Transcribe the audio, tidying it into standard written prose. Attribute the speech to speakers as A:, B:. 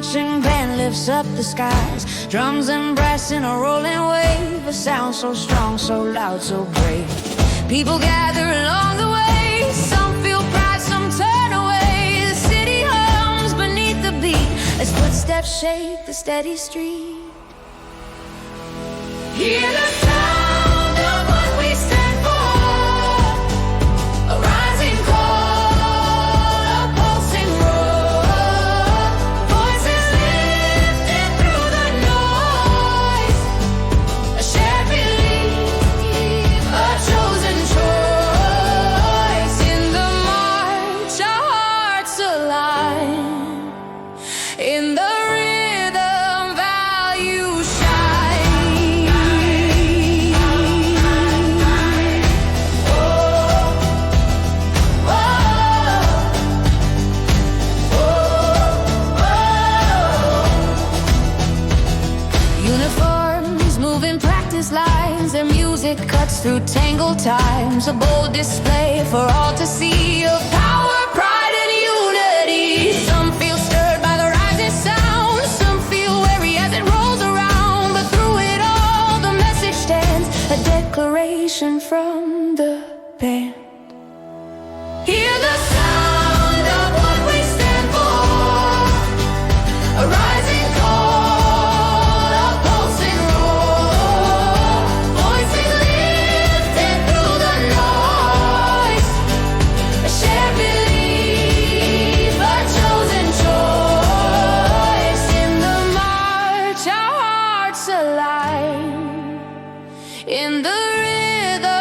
A: marching band lifts up the skies, drums and brass in a rolling wave, a sound so strong, so loud, so brave. People gather along the way, some feel pride, some turn away. The city hums beneath the beat as footsteps shake the steady street. Hear the sound of what we stand for, a rising call, a pulsing roar, voices lifted through the noise, a shared belief, a chosen choice. In the march our hearts align, in the rhythm values shine. Uniforms moving practice lines, their music cuts through tangled times, a bold display for all to see of power, pride, and unity. Some feel stirred by the rising sound, some feel weary as it rolls around, but through it all the message stands, a declaration from the band. Hear the sound of what we stand for, a rising call, a pulsing roar, voices lifted through the noise, a shared belief, a chosen choice. In the march our hearts align, in the rhythm